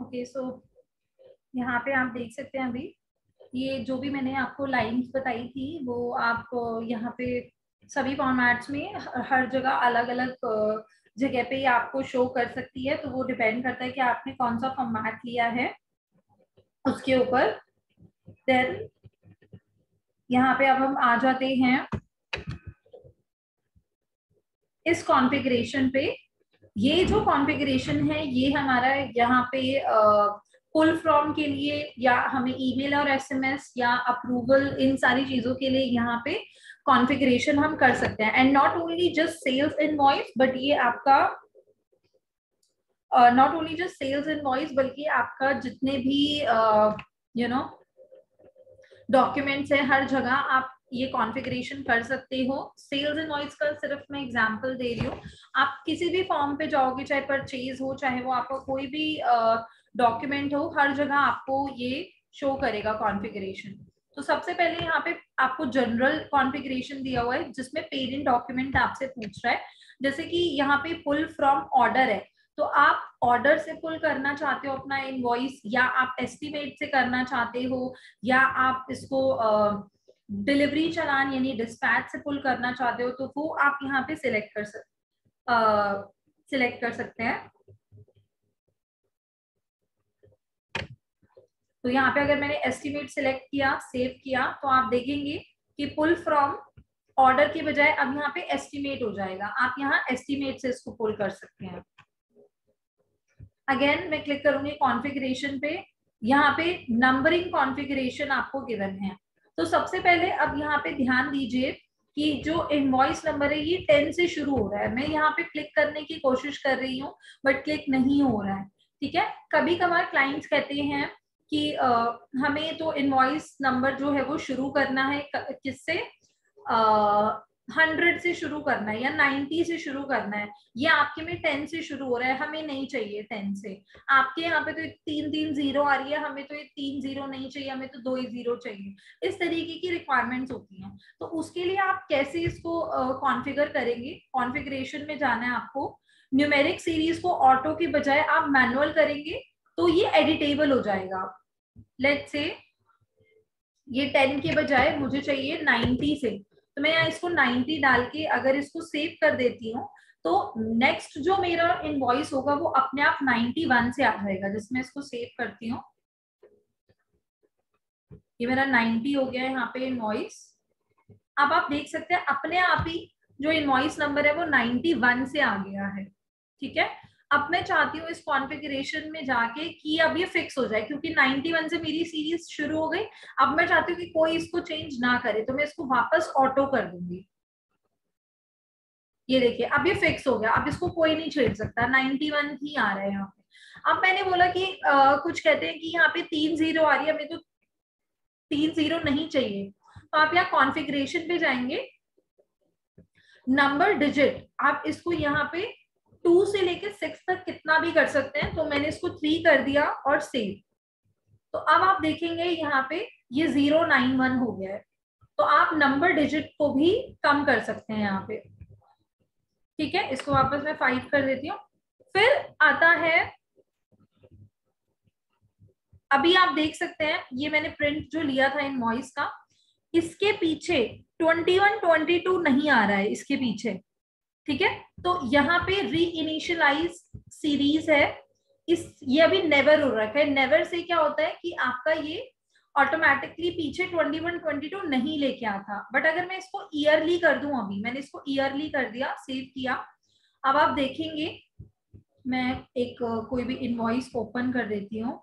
Okay, सो यहाँ पे आप देख सकते हैं अभी ये जो भी मैंने आपको लाइंस बताई थी वो आप यहाँ पे सभी फॉर्मेट्स में हर जगह अलग अलग जगह पे ये आपको शो कर सकती है। तो वो डिपेंड करता है कि आपने कौन सा फॉर्मेट लिया है उसके ऊपर। देन यहाँ पे अब हम आ जाते हैं इस कॉन्फ़िगरेशन पे। ये जो कॉन्फ़िगरेशन है ये हमारा यहाँ पे पुल फ्रॉम के लिए या हमें ईमेल और एसएमएस या अप्रूवल इन सारी चीजों के लिए यहाँ पे कॉन्फ़िगरेशन हम कर सकते हैं। And not only just sales invoice but ये आपका not only just sales invoice बल्कि आपका जितने भी यू नो डॉक्यूमेंट्स है हर जगह आप ये कॉन्फ़िगरेशन कर सकते हो। सेल्स इनवॉइस का सिर्फ मैं एग्जांपल दे रही हूँ। आप किसी भी फॉर्म पे जाओगे, चाहे परचेज हो चाहे वो आपका कोई भी डॉक्यूमेंट हो, हर जगह आपको ये शो करेगा कॉन्फ़िगरेशन। तो सबसे पहले यहाँ पे आपको जनरल कॉन्फ़िगरेशन दिया हुआ है जिसमें पेरेंट डॉक्यूमेंट आपसे पूछ रहा है। जैसे कि यहाँ पे पुल फ्रॉम ऑर्डर है, तो आप ऑर्डर से पुल करना चाहते हो अपना इनवॉइस, या आप एस्टिमेट से करना चाहते हो, या आप इसको डिलीवरी चालान यानी डिस्पैच से पुल करना चाहते हो, तो वो आप यहाँ पे सिलेक्ट कर सकते हैं। तो यहाँ पे अगर मैंने एस्टिमेट सिलेक्ट किया, सेव किया, तो आप देखेंगे कि पुल फ्रॉम ऑर्डर के बजाय अब यहाँ पे एस्टिमेट हो जाएगा। आप यहाँ एस्टिमेट से इसको पुल कर सकते हैं। अगेन मैं क्लिक करूंगी कॉन्फ़िगरेशन पे। यहाँ पे नंबरिंग कॉन्फ़िगरेशन आपको गिवन है। तो सबसे पहले अब यहाँ पे ध्यान दीजिए कि जो इनवॉइस नंबर है ये 10 से शुरू हो रहा है। मैं यहाँ पे क्लिक करने की कोशिश कर रही हूँ बट क्लिक नहीं हो रहा है। ठीक है, कभी कभार क्लाइंट्स कहते हैं कि हमें तो इनवॉइस नंबर जो है वो शुरू करना है किससे, 100 से शुरू करना है या 90 से शुरू करना है। ये आपके में 10 से शुरू हो रहा है, हमें नहीं चाहिए 10 से। आपके यहाँ पे तो 3 जीरो आ रही है, हमें तो ये 3 जीरो नहीं चाहिए, हमें तो 2 ही जीरो चाहिए। इस तरीके की रिक्वायरमेंट्स होती हैं। तो उसके लिए आप कैसे इसको कॉन्फ़िगर करेंगे, कॉन्फ़िगरेशन में जाना है आपको। न्यूमेरिक सीरीज को ऑटो के बजाय आप मैनुअल करेंगे तो ये एडिटेबल हो जाएगा। लेट्स से ये 10 के बजाय मुझे चाहिए 90 से, तो मैं यहाँ इसको 90 डाल के अगर इसको सेव कर देती हूँ तो नेक्स्ट जो मेरा इनवॉइस होगा वो अपने आप 91 से आ जाएगा। जिसमें इसको सेव करती हूँ, ये मेरा 90 हो गया है यहाँ पे इनवॉइस। अब आप देख सकते हैं अपने आप ही जो इनवॉइस नंबर है वो 91 से आ गया है। ठीक है, अब मैं चाहती हूँ इस कॉन्फ़िगरेशन में जाके कि अब ये फिक्स हो जाए, क्योंकि 91 से मेरी सीरीज शुरू हो गई। अब मैं चाहती हूँ कि कोई इसको चेंज ना करे, तो मैं इसको वापस ऑटो कर दूंगी। ये देखिए अब ये फिक्स हो गया, अब इसको कोई नहीं छेड़ सकता, 91 ही आ रहा है यहाँ पे। अब मैंने बोला कि कुछ कहते हैं कि यहाँ पे 3 जीरो आ रही है, हमें तो 3 जीरो नहीं चाहिए। तो आप यहाँ कॉन्फ़िगरेशन पे जाएंगे, नंबर डिजिट आप इसको यहाँ पे 2 से लेके 6 तक कितना भी कर सकते हैं। तो मैंने इसको 3 कर दिया और सेव। तो अब आप देखेंगे यहाँ पे ये 091 हो गया है। तो आप नंबर डिजिट को भी कम कर सकते हैं यहाँ पे। ठीक है, इसको वापस मैं 5 कर देती हूँ। फिर आता है, अभी आप देख सकते हैं ये मैंने प्रिंट जो लिया था इनवॉइस का, इसके पीछे 21 22 नहीं आ रहा है इसके पीछे। ठीक है, तो यहाँ पे री इनिशियलाइज सीरीज है, ये अभी नेवर हो रखा है। नेवर से क्या होता है कि आपका ये ऑटोमेटिकली पीछे 21 22 नहीं लेके आता। बट अगर मैं इसको ईयरली कर दूं, अभी मैंने इसको ईयरली कर दिया, सेव किया। अब आप देखेंगे मैं एक कोई भी इनवॉइस ओपन कर देती हूँ।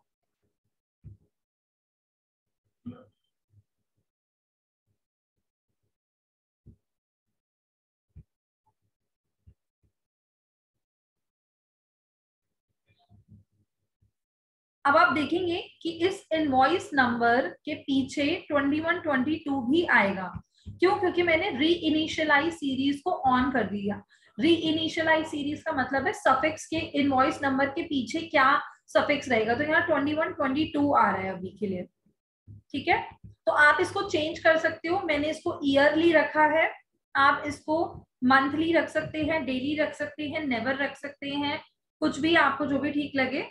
अब आप देखेंगे कि इस इनवॉइस नंबर के पीछे 21 22 भी आएगा। क्यों? क्योंकि मैंने री इनिशियलाइज सीरीज को ऑन कर दिया। री इनिशियलाइज सीरीज का मतलब है सफिक्स के इनवॉइस नंबर के पीछे क्या सफिक्स रहेगा। तो यहाँ 21 22 आ रहा है अभी के लिए। ठीक है, तो आप इसको चेंज कर सकते हो। मैंने इसको ईयरली रखा है, आप इसको मंथली रख सकते हैं, डेली रख सकते हैं, नेवर रख सकते हैं, कुछ भी आपको जो भी ठीक लगे।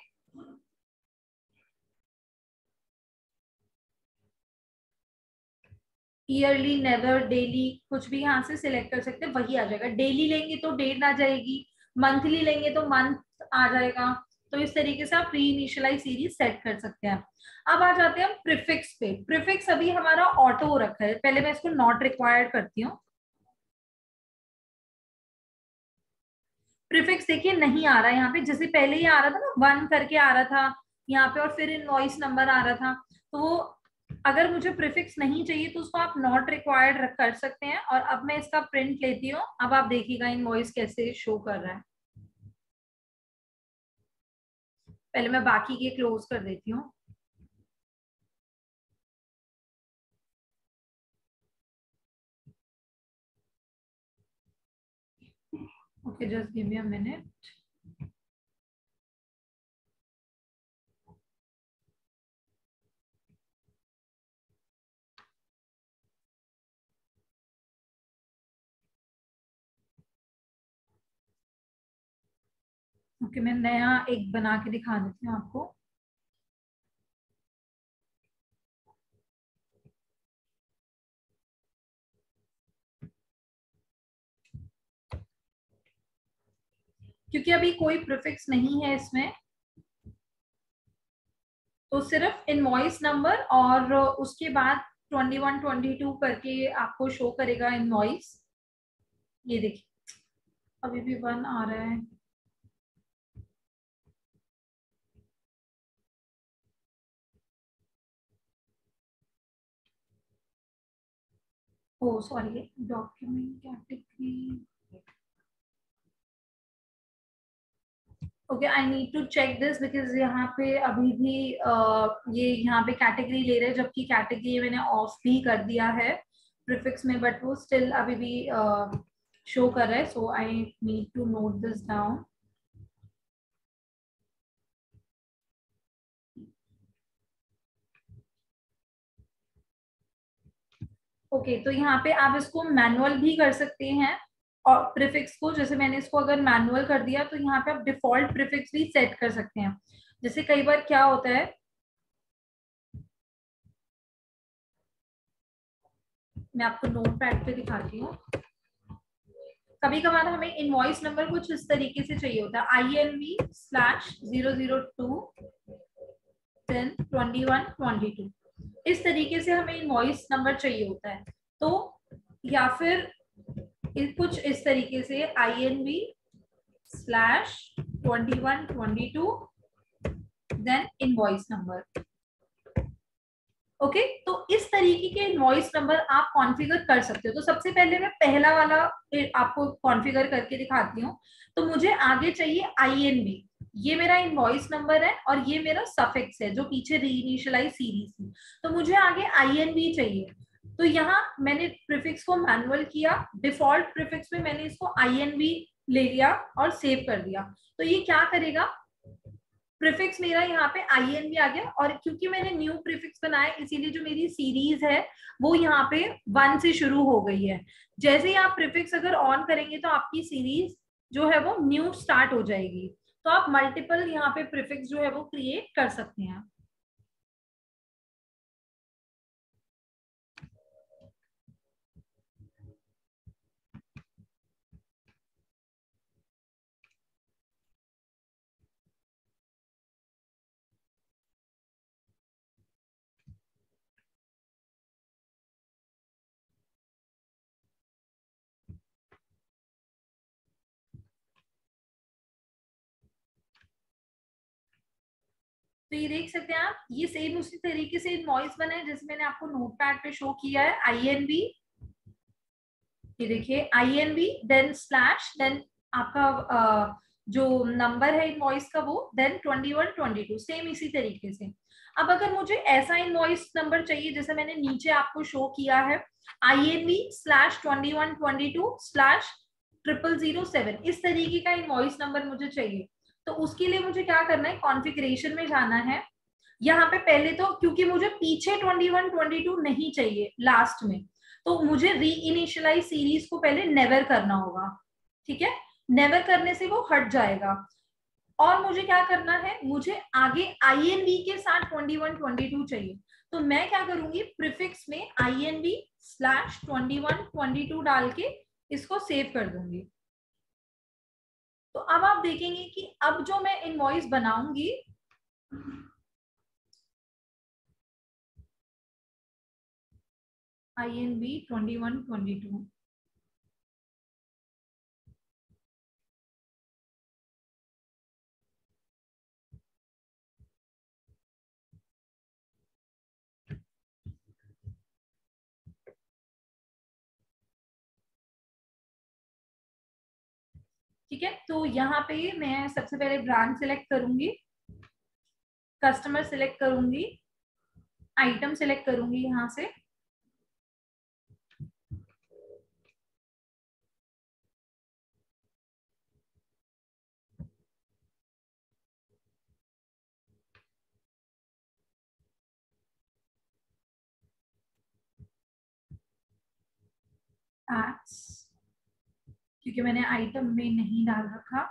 ईयरली, नेवर, डेली, कुछ भी यहाँ से सिलेक्ट कर सकते हैं, वही आ जाएगा। डेली लेंगे तो डेट आ जाएगी, मंथली लेंगे तो मंथ आ जाएगा। तो इस तरीके से आप प्री इनिशियलाइज सीरीज सेट कर सकते हैं। अब आ जाते हैं हम प्रीफिक्स पे। प्रीफिक्स अभी हमारा ऑटो रखा है, पहले मैं इसको नॉट रिक्वायर्ड करती हूँ। प्रीफिक्स देखिए नहीं आ रहा है यहाँ पे, जैसे पहले ही आ रहा था ना, 1 करके आ रहा था यहाँ पे, और फिर इनवॉइस नंबर आ रहा था। तो वो अगर मुझे प्रीफिक्स नहीं चाहिए तो उसको आप नॉट रिक्वायर्ड कर सकते हैं। और अब मैं इसका प्रिंट लेती हूँ, अब आप देखिएगा इनवॉइस कैसे शो कर रहा है। पहले मैं बाकी के क्लोज कर देती हूँ। Okay, just give me a minute. Okay, मैं नया एक बना के दिखा देती हूँ आपको। क्योंकि अभी कोई प्रीफिक्स नहीं है इसमें, तो सिर्फ इनवॉइस नंबर और उसके बाद 21 22 करके आपको शो करेगा इनवॉइस। ये देखिए अभी भी 1 आ रहा है। Oh sorry, document category. Okay, I need to check this because यहाँ पे अभी भी ये यहाँ पे कैटेगरी ले रहे हैं, जबकि कैटेगरी मैंने ऑफ भी कर दिया है प्रीफिक्स में, बट वो स्टिल अभी भी शो कर रहा है। So I need to note this down. Okay, तो यहाँ पे आप इसको मैनुअल भी कर सकते हैं। और प्रीफिक्स को, जैसे मैंने इसको अगर मैनुअल कर दिया तो यहाँ पे आप डिफॉल्ट प्रीफिक्स भी सेट कर सकते हैं। जैसे कई बार क्या होता है, मैं आपको नोट पैड पे दिखाती हूँ। कभी कभार हमें इनवॉइस नंबर कुछ इस तरीके से चाहिए होता है, INV/002 10 21 22, इस तरीके से हमें इनवॉइस नंबर चाहिए होता है। तो या फिर कुछ इस तरीके से INV/21 22 then invoice number. Okay, तो इस तरीके के इनवॉइस नंबर आप कॉन्फ़िगर कर सकते हो। तो सबसे पहले मैं पहला वाला आपको कॉन्फ़िगर करके दिखाती हूँ। तो मुझे आगे चाहिए INV, ये मेरा इनवॉइस नंबर है और ये मेरा सफिक्स है जो पीछे रीइनिशियलाइज सीरीज थी। तो मुझे आगे INV चाहिए। तो यहाँ मैंने प्रीफिक्स को मैनुअल किया, डिफॉल्ट प्रीफिक्स में मैंने इसको INV ले लिया और सेव कर दिया। तो ये क्या करेगा, प्रीफिक्स मेरा यहाँ पे INV आ गया, और क्योंकि मैंने न्यू प्रीफिक्स बनाया इसीलिए जो मेरी सीरीज है वो यहाँ पे 1 से शुरू हो गई है। जैसे ही आप प्रीफिक्स अगर ऑन करेंगे तो आपकी सीरीज जो है वो न्यू स्टार्ट हो जाएगी। तो आप मल्टीपल यहाँ पे प्रीफिक्स जो है वो क्रिएट कर सकते हैं। तो ये देख सकते हैं आप, ये सेम उसी तरीके से इनवॉइस बना है जैसे मैंने आपको नोटपैड पे शो किया है। INV, ये देखिए INV देन स्लैश देन आपका जो नंबर है इनवॉइस का वो देन 21 22, सेम इसी तरीके से। अब अगर मुझे ऐसा इनवॉइस नंबर चाहिए जैसे मैंने नीचे आपको शो किया है, INV/21 22/0007, इस तरीके का इनवॉइस नंबर मुझे चाहिए। तो उसके लिए मुझे क्या करना है, कॉन्फ़िगरेशन में जाना है। यहाँ पे पहले तो क्योंकि मुझे पीछे 21 22 नहीं चाहिए लास्ट में, तो मुझे री इनिशियलाइज सीरीज को पहले नेवर करना होगा। ठीक है, नेवर करने से वो हट जाएगा। और मुझे क्या करना है, मुझे आगे INV के साथ 21 22 चाहिए। तो मैं क्या करूंगी, प्रीफिक्स में INV/21 22 डाल के इसको सेव कर दूंगी। तो अब आप देखेंगे कि अब जो मैं इनवॉइस बनाऊंगी, INV/21 22, ठीक है। तो यहाँ पे मैं सबसे पहले ब्रांड सिलेक्ट करूंगी, कस्टमर सिलेक्ट करूंगी, आइटम सिलेक्ट करूंगी यहाँ से, एड्स, क्योंकि मैंने आइटम में नहीं डाल रखा।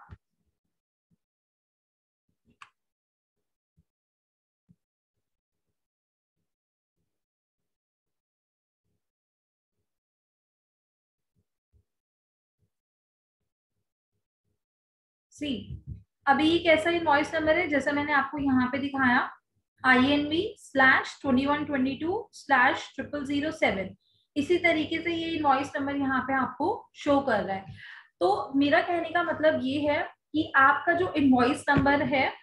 सी, अभी ये कैसा इनवॉइस नंबर है, जैसा मैंने आपको यहाँ पे दिखाया, INV/2122/0007, इसी तरीके से ये इनवॉइस नंबर यहाँ पे आपको शो कर रहा है। तो मेरा कहने का मतलब ये है कि आपका जो इनवॉइस नंबर है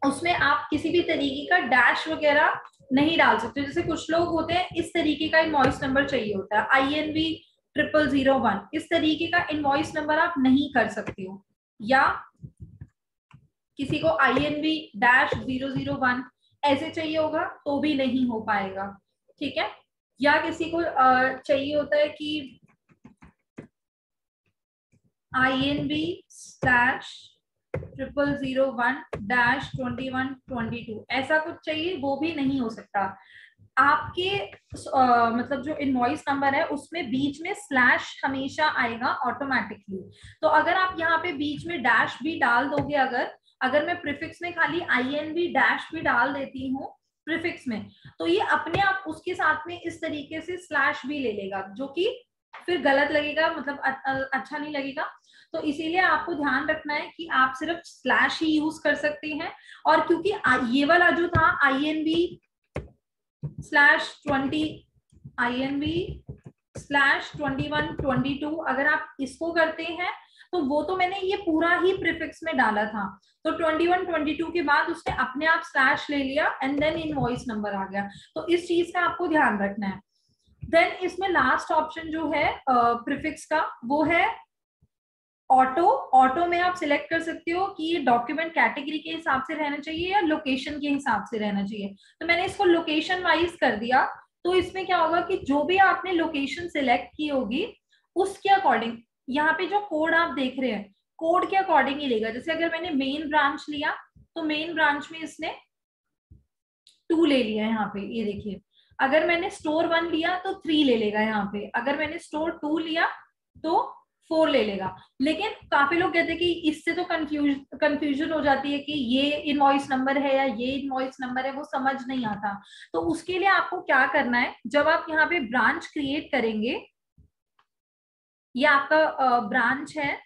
उसमें आप किसी भी तरीके का डैश वगैरह नहीं डाल सकते। जैसे कुछ लोग होते हैं इस तरीके का इनवॉइस नंबर चाहिए होता है, INV/0001, इस तरीके का इनवॉइस नंबर आप नहीं कर सकते हो, या किसी को INV-001 ऐसे चाहिए होगा तो भी नहीं हो पाएगा, ठीक है। या किसी को चाहिए होता है कि INV/0001-2122 ऐसा कुछ चाहिए, वो भी नहीं हो सकता। आपके मतलब जो इनवॉइस नंबर है उसमें बीच में स्लैश हमेशा आएगा ऑटोमेटिकली। तो अगर आप यहाँ पे बीच में डैश भी डाल दोगे, अगर मैं प्रीफिक्स में खाली INV डैश भी डाल देती हूँ प्रीफिक्स में, तो ये अपने आप उसके साथ में इस तरीके से स्लैश भी ले लेगा, जो कि फिर गलत लगेगा, मतलब अच्छा नहीं लगेगा। तो इसीलिए आपको ध्यान रखना है कि आप सिर्फ स्लैश ही यूज कर सकते हैं। और क्योंकि ये वाला जो था INV/2122, अगर आप इसको करते हैं तो वो तो मैंने ये पूरा ही प्रीफिक्स में डाला था, तो 21 22 के बाद उसने अपने आप स्लैश ले लिया एंड देन इनवॉइस नंबर आ गया। तो इस चीज का आपको ध्यान रखना है। देन इसमें लास्ट ऑप्शन जो है प्रीफिक्स का, वो है ऑटो। ऑटो में आप सिलेक्ट कर सकते हो कि ये डॉक्यूमेंट कैटेगरी के हिसाब से रहना चाहिए या लोकेशन के हिसाब से रहना चाहिए। तो मैंने इसको लोकेशन वाइज कर दिया। तो इसमें क्या होगा कि जो भी आपने लोकेशन सिलेक्ट की होगी उसके अकॉर्डिंग यहाँ पे जो कोड आप देख रहे हैं, कोड के अकॉर्डिंग ही लेगा। जैसे अगर मैंने मेन ब्रांच लिया तो मेन ब्रांच में इसने 2 ले लिया है यहाँ पे, ये देखिए। अगर मैंने स्टोर 1 लिया तो 3 ले लेगा यहाँ पे, अगर मैंने स्टोर 2 लिया तो 4 ले लेगा। लेकिन काफी लोग कहते हैं कि इससे तो कंफ्यूजन हो जाती है कि ये इनवॉइस नंबर है या ये इनवॉइस नंबर है, वो समझ नहीं आता। तो उसके लिए आपको क्या करना है, जब आप यहाँ पे ब्रांच क्रिएट करेंगे, ये आपका ब्रांच है,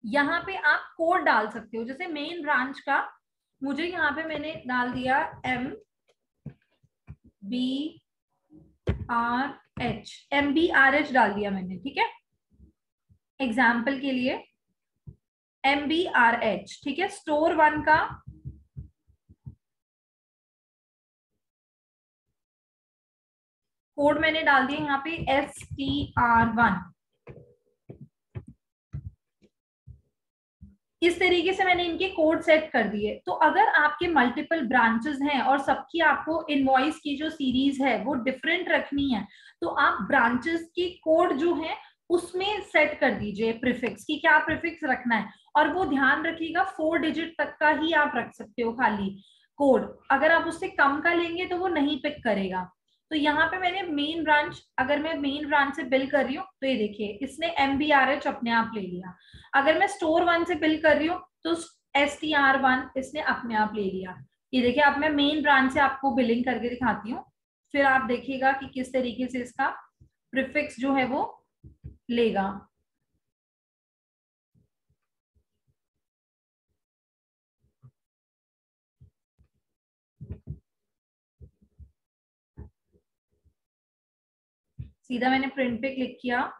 यहाँ पे आप कोड डाल सकते हो। जैसे मेन ब्रांच का मुझे यहाँ पे मैंने डाल दिया MBRH डाल दिया मैंने, ठीक है, एग्जाम्पल के लिए MBRH, ठीक है। स्टोर 1 का कोड मैंने डाल दिया यहाँ पे STR1। इस तरीके से मैंने इनके कोड सेट कर दिए। तो अगर आपके मल्टीपल ब्रांचेस हैं और सबकी आपको इनवॉइस की जो सीरीज है वो डिफरेंट रखनी है, तो आप ब्रांचेस की कोड जो है उसमें सेट कर दीजिए प्रीफिक्स की, क्या प्रीफिक्स रखना है। और वो ध्यान रखिएगा 4 डिजिट तक का ही आप रख सकते हो खाली कोड, अगर आप उससे कम का लेंगे तो वो नहीं पिक करेगा। तो यहाँ पे मैंने मेन ब्रांच, अगर मैं मेन ब्रांच से बिल कर रही हूँ तो ये देखिए इसने MBRH अपने आप ले लिया। अगर मैं स्टोर 1 से बिल कर रही हूँ तो STR1 इसने अपने आप ले लिया। ये देखिए, अब मैं मेन ब्रांच से आपको बिलिंग करके दिखाती हूँ, फिर आप देखिएगा कि किस तरीके से इसका प्रीफिक्स जो है वो लेगा। सीधा मैंने प्रिंट पे क्लिक किया,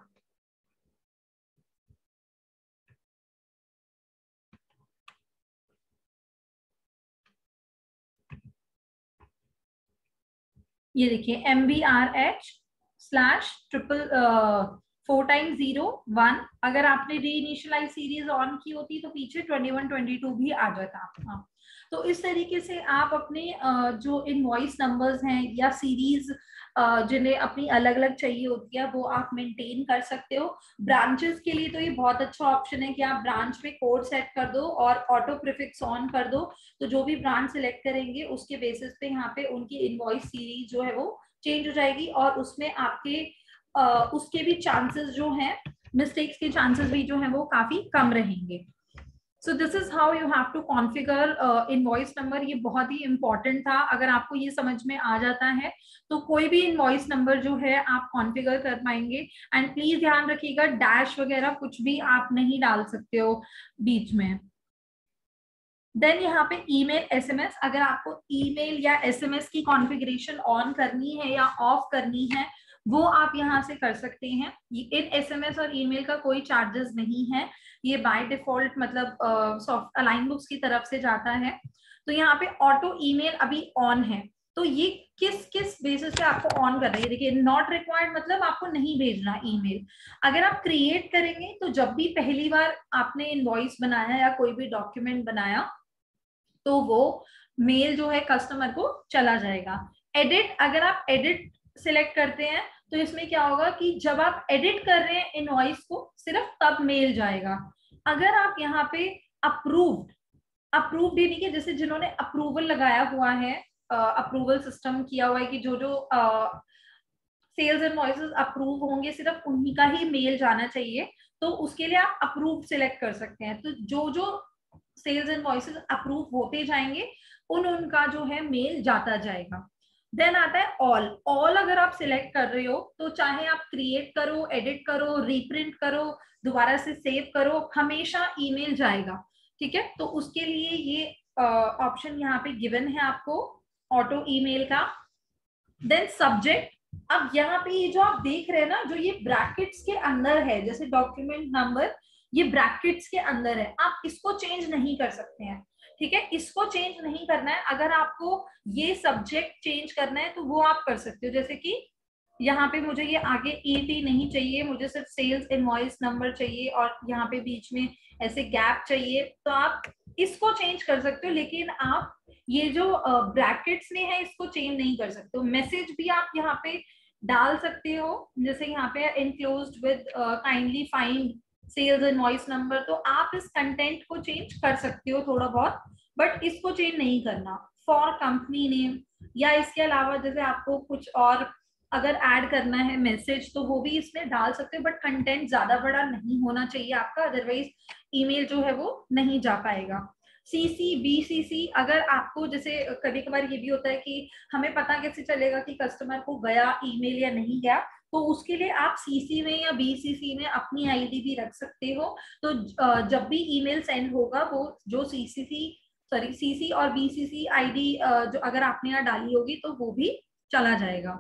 ये देखिए MBRH/4x0 1। अगर आपने री इनिशियलाइज सीरीज ऑन की होती तो पीछे 21 22 भी आ जाता आपका। तो इस तरीके से आप अपने जो इनवॉइस नंबर्स हैं या सीरीज जिन्हें अपनी अलग अलग चाहिए होती है वो आप मेंटेन कर सकते हो। ब्रांचेस के लिए तो ये बहुत अच्छा ऑप्शन है कि आप ब्रांच में कोड सेट कर दो और ऑटो प्रीफिक्स ऑन कर दो, तो जो भी ब्रांच सिलेक्ट करेंगे उसके बेसिस पे यहाँ पे उनकी इनवॉइस सीरीज जो है वो चेंज हो जाएगी और उसमें आपके उसके भी चांसेस जो हैं, मिस्टेक्स के चांसेस भी जो है वो काफी कम रहेंगे। So this is how you have to configure invoice number. ये बहुत ही इंपॉर्टेंट था। अगर आपको ये समझ में आ जाता है तो कोई भी इनवॉइस नंबर जो है आप कॉन्फ़िगर कर पाएंगे। एंड प्लीज ध्यान रखिएगा, डैश वगैरह कुछ भी आप नहीं डाल सकते हो बीच में। देन यहाँ पे ईमेल SMS, अगर आपको ईमेल या SMS की कॉन्फ़िगरेशन ऑन करनी है या ऑफ करनी है वो आप यहाँ से कर सकते हैं। इन SMS और ईमेल का कोई चार्जेस नहीं है, ये बाय डिफॉल्ट मतलब सॉफ्ट अलाइन बुक्स की तरफ से जाता है। तो यहाँ पे ऑटो ईमेल अभी ऑन है, तो ये किस किस बेसिस पे आपको ऑन कर रही है, देखिए नॉट रिक्वायर्ड मतलब आपको नहीं भेजना ईमेल। अगर आप क्रिएट करेंगे तो जब भी पहली बार आपने इनवॉइस बनाया या कोई भी डॉक्यूमेंट बनाया तो वो मेल जो है कस्टमर को चला जाएगा। एडिट, अगर आप एडिट सिलेक्ट करते हैं तो इसमें क्या होगा कि जब आप एडिट कर रहे हैं इनवॉइस को सिर्फ तब मेल जाएगा। अगर आप यहाँ पे अप्रूव्ड, अप्रूव भी नहीं किया, जैसे जिन्होंने अप्रूवल लगाया हुआ है, अप्रूवल सिस्टम किया हुआ है कि जो जो सेल्स इनवॉइसेस अप्रूव होंगे सिर्फ उन्हीं का ही मेल जाना चाहिए, तो उसके लिए आप अप्रूव सिलेक्ट कर सकते हैं। तो जो जो सेल्स इनवॉइसेस अप्रूव होते जाएंगे उनका जो है मेल जाता जाएगा। देन आता है ऑल। ऑल अगर आप सिलेक्ट कर रहे हो तो चाहे आप क्रिएट करो, एडिट करो, रीप्रिंट करो, दोबारा से सेव करो, हमेशा ईमेल जाएगा। ठीक है, तो उसके लिए ये ऑप्शन यहाँ पे गिवन है आपको ऑटो ईमेल का। देन सब्जेक्ट, अब यहाँ पे ये जो आप देख रहे हैं ना, जो ये ब्रैकेट्स के अंदर है जैसे डॉक्यूमेंट नंबर, ये ब्रैकेट्स के अंदर है, आप इसको चेंज नहीं कर सकते हैं। ठीक है, इसको चेंज नहीं करना है। अगर आपको ये सब्जेक्ट चेंज करना है तो वो आप कर सकते हो, जैसे कि यहाँ पे मुझे ये आगे ET नहीं चाहिए, मुझे सिर्फ सेल्स इनवॉइस नंबर चाहिए और यहाँ पे बीच में ऐसे गैप चाहिए, तो आप इसको चेंज कर सकते हो। लेकिन आप ये जो ब्रैकेट्स में है इसको चेंज नहीं कर सकते हो। मैसेज भी आप यहाँ पे डाल सकते हो, जैसे यहाँ पे enclosed with kindly find sales invoice number, तो आप इस कंटेंट को चेंज कर सकते हो थोड़ा बहुत, बट इसको चेंज नहीं करना। फॉर कंपनी नेम या इसके अलावा जैसे आपको कुछ और अगर ऐड करना है मैसेज तो वो भी इसमें डाल सकते हो, बट कंटेंट ज्यादा बड़ा नहीं होना चाहिए आपका, अदरवाइज ईमेल जो है वो नहीं जा पाएगा। CC BCC, अगर आपको जैसे कभी कभार ये भी होता है कि हमें पता कैसे चलेगा कि कस्टमर को गया ईमेल या नहीं गया, तो उसके लिए आप CC में या BCC में अपनी ID भी रख सकते हो। तो जब भी ईमेल सेंड होगा वो जो CC और BCC ID जो अगर आपने यहाँ डाली होगी तो वो भी चला जाएगा।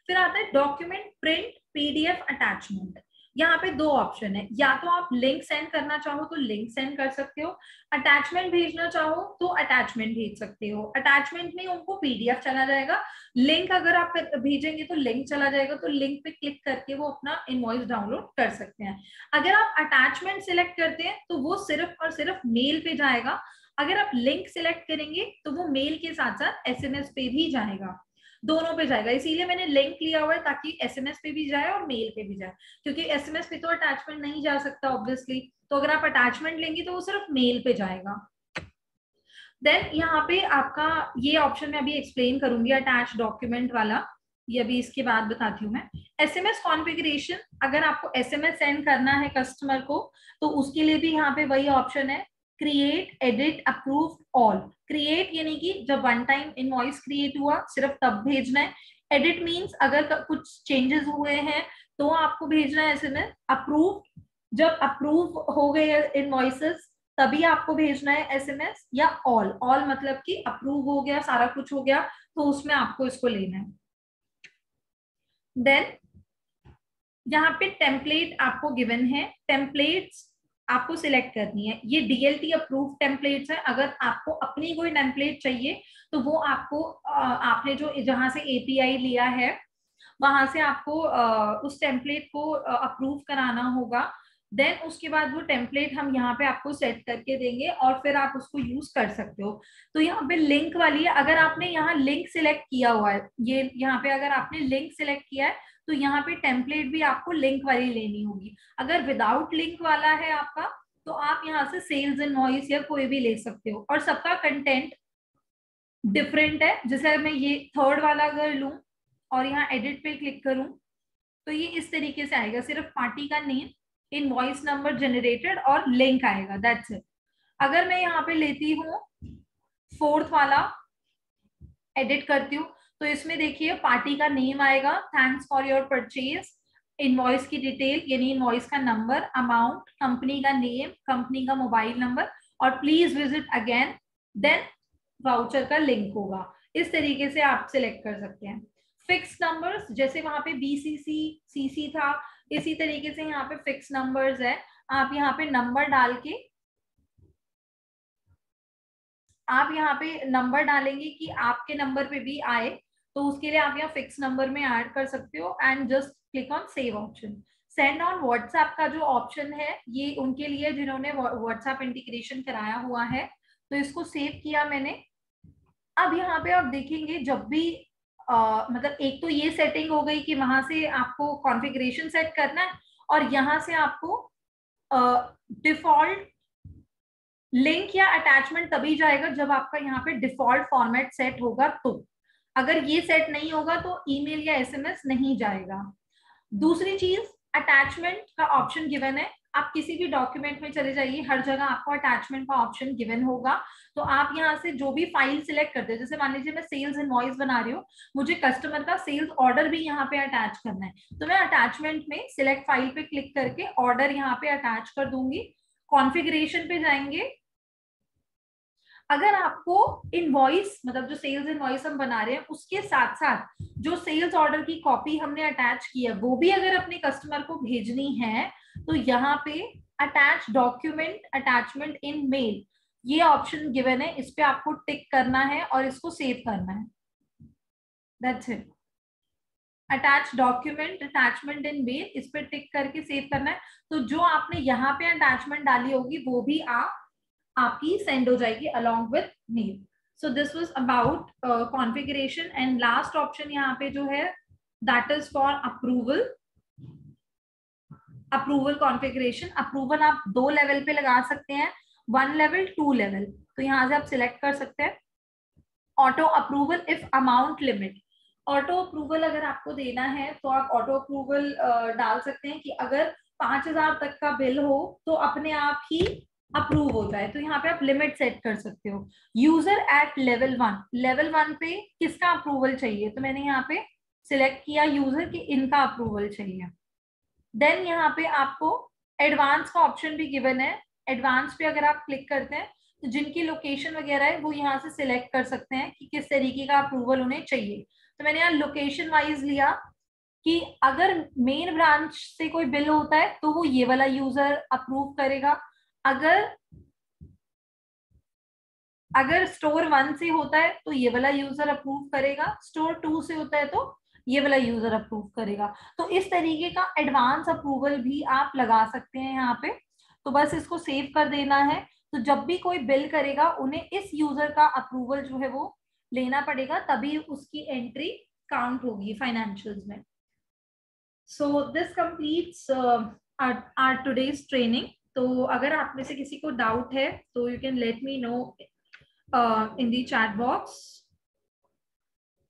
फिर आता है डॉक्यूमेंट प्रिंट PDF अटैचमेंट। यहाँ पे दो ऑप्शन है, या तो आप लिंक सेंड करना चाहो तो लिंक सेंड कर सकते हो, अटैचमेंट भेजना चाहो तो अटैचमेंट भेज सकते हो। अटैचमेंट में उनको PDF चला जाएगा, लिंक अगर आप भेजेंगे तो लिंक चला जाएगा, तो लिंक पे क्लिक करके वो अपना इनवॉइस डाउनलोड कर सकते हैं। अगर आप अटैचमेंट सिलेक्ट करते हैं तो वो सिर्फ और सिर्फ मेल पे जाएगा, अगर आप लिंक सिलेक्ट करेंगे तो वो मेल के साथ साथ SMS पे भी जाएगा, दोनों पे जाएगा। इसीलिए मैंने लिंक लिया हुआ है ताकि SMS पे भी जाए और मेल पे भी जाए, क्योंकि SMS पे तो अटैचमेंट नहीं जा सकता ऑब्वियसली, तो अगर आप अटैचमेंट लेंगे तो वो सिर्फ मेल पे जाएगा। देन यहाँ पे आपका ये ऑप्शन मैं अभी एक्सप्लेन करूंगी, अटैच डॉक्यूमेंट वाला। ये अभी इसके बाद बताती हूँ मैं। एसएमएस कॉन्फ़िगरेशन, अगर आपको एसएमएस सेंड करना है कस्टमर को तो उसके लिए भी यहाँ पे वही ऑप्शन है, create, edit, approve, all. Create यानी कि जब वन टाइम इनवॉइस क्रिएट हुआ सिर्फ तब भेजना है। एडिट मीन्स अगर कुछ चेंजेस हुए हैं तो आपको भेजना है एसएमएस। अप्रूव, जब अप्रूव हो गए इनवॉइसेस तभी आपको भेजना है एसएमएस। या ऑल, ऑल मतलब कि अप्रूव हो गया, सारा कुछ हो गया तो उसमें आपको इसको लेना है। देन यहाँ पे टेम्पलेट आपको गिवन है, टेम्पलेट्स आपको सिलेक्ट करनी है। ये डीएलटी अप्रूव टेम्पलेट्स है। अगर आपको अपनी कोई टेम्पलेट चाहिए तो वो आपको आपने जो जहां से एपीआई लिया है वहां से आपको उस टेम्पलेट को अप्रूव कराना होगा। देन उसके बाद वो टेम्पलेट हम यहाँ पे आपको सेट करके देंगे और फिर आप उसको यूज कर सकते हो। तो यहाँ पे लिंक वाली है, अगर आपने यहाँ लिंक सिलेक्ट किया हुआ है, ये यहाँ पे अगर आपने लिंक सिलेक्ट किया है तो यहाँ पे टेम्पलेट भी आपको लिंक वाली लेनी होगी। अगर विदाउट लिंक वाला है आपका तो आप यहाँ से सेल्स इनवॉइस या कोई भी ले सकते हो। और सबका कंटेंट डिफरेंट है। जैसे मैं ये थर्ड वाला अगर लूं और यहाँ एडिट पे क्लिक करूं तो ये इस तरीके से आएगा, सिर्फ पार्टी का नेम, इनवॉइस नंबर जनरेटेड और लिंक आएगा, दैट्स इट। अगर मैं यहाँ पे लेती हूँ फोर्थ वाला, एडिट करती हूँ तो इसमें देखिए पार्टी का नेम आएगा, thanks for your purchase, invoice की डिटेल यानी इनवॉइस का नंबर, अमाउंट, कंपनी का नेम, कंपनी का मोबाइल नंबर और please visit again, then voucher का लिंक होगा। इस तरीके से आप सिलेक्ट कर सकते हैं। फिक्स नंबर्स, जैसे वहां पे बीसीसी सीसी था, इसी तरीके से यहाँ पे फिक्स नंबर्स है। आप यहाँ पे नंबर डाल के आप यहाँ पे नंबर डालेंगे कि आपके नंबर पे भी आए तो उसके लिए आप यहाँ फिक्स नंबर में ऐड कर सकते हो and just click on save option. Send on WhatsApp का जो ऑप्शन है ये उनके लिए जिन्होंने व्हाट्सएप इंटीग्रेशन कराया हुआ है, तो इसको सेव किया मैंने। अब यहाँ पे आप देखेंगे जब भी मतलब एक तो ये सेटिंग हो गई कि वहां से आपको कॉन्फ़िगरेशन सेट करना है और यहाँ से आपको डिफॉल्ट लिंक या अटैचमेंट तभी जाएगा जब आपका यहाँ पे डिफॉल्ट फॉर्मेट सेट होगा। तो अगर ये सेट नहीं होगा तो ईमेल या एसएमएस नहीं जाएगा। दूसरी चीज, अटैचमेंट का ऑप्शन गिवन है। आप किसी भी डॉक्यूमेंट में चले जाइए, हर जगह आपको अटैचमेंट का ऑप्शन गिवन होगा। तो आप यहाँ से जो भी फाइल सिलेक्ट करते हैं, जैसे मान लीजिए मैं सेल्स इनवॉइस बना रही हूँ, मुझे कस्टमर का सेल्स ऑर्डर भी यहाँ पे अटैच करना है, तो मैं अटैचमेंट में सिलेक्ट फाइल पे क्लिक करके ऑर्डर यहाँ पे अटैच कर दूंगी। कॉन्फ़िगरेशन पे जाएंगे। अगर आपको इनवॉइस मतलब जो सेल्स इनवॉइस हम बना रहे हैं उसके साथ साथ जो सेल्स ऑर्डर की कॉपी हमने अटैच की है वो भी अगर अपने कस्टमर को भेजनी है तो यहाँ पे attach document attachment in mail ये ऑप्शन गिवन है, इस पे आपको टिक करना है और इसको सेव करना है, that's it. Attach document attachment in mail, इस पे टिक करके सेव करना है। तो जो आपने यहाँ पे अटैचमेंट डाली होगी वो भी आपकी सेंड हो जाएगी along with mail. So this was about configuration and last option यहाँ पे जो है that is for approval. Approval configuration, approval आप 2 लेवल पे लगा सकते हैं, 1 लेवल 2 लेवल। तो यहाँ से आप सिलेक्ट कर सकते हैं auto approval if amount limit. Auto approval अगर आपको देना है तो आप ऑटो अप्रूवल डाल सकते हैं कि अगर 5,000 तक का बिल हो तो अपने आप ही अप्रूव हो जाए, तो यहाँ पे आप लिमिट सेट कर सकते हो। यूजर एट लेवल 1, लेवल 1 पे किसका अप्रूवल चाहिए, तो मैंने यहाँ पे सिलेक्ट किया यूजर कि इनका अप्रूवल चाहिए। देन यहाँ पे आपको एडवांस का ऑप्शन भी गिवन है। एडवांस पे अगर आप क्लिक करते हैं तो जिनकी लोकेशन वगैरह है वो यहाँ से सिलेक्ट कर सकते हैं कि किस तरीके का अप्रूवल उन्हें चाहिए। तो मैंने यहाँ लोकेशन वाइज लिया कि अगर मेन ब्रांच से कोई बिल होता है तो वो ये वाला यूजर अप्रूव करेगा, अगर स्टोर 1 से होता है तो ये वाला यूजर अप्रूव करेगा, स्टोर 2 से होता है तो ये वाला यूजर अप्रूव करेगा। तो इस तरीके का एडवांस अप्रूवल भी आप लगा सकते हैं यहाँ पे। तो बस इसको सेव कर देना है, तो जब भी कोई बिल करेगा उन्हें इस यूजर का अप्रूवल जो है वो लेना पड़ेगा, तभी उसकी एंट्री काउंट होगी फाइनेंशियल्स में। So this completes our today's training. तो अगर आप में से किसी को डाउट है तो you can let me know in the chat box.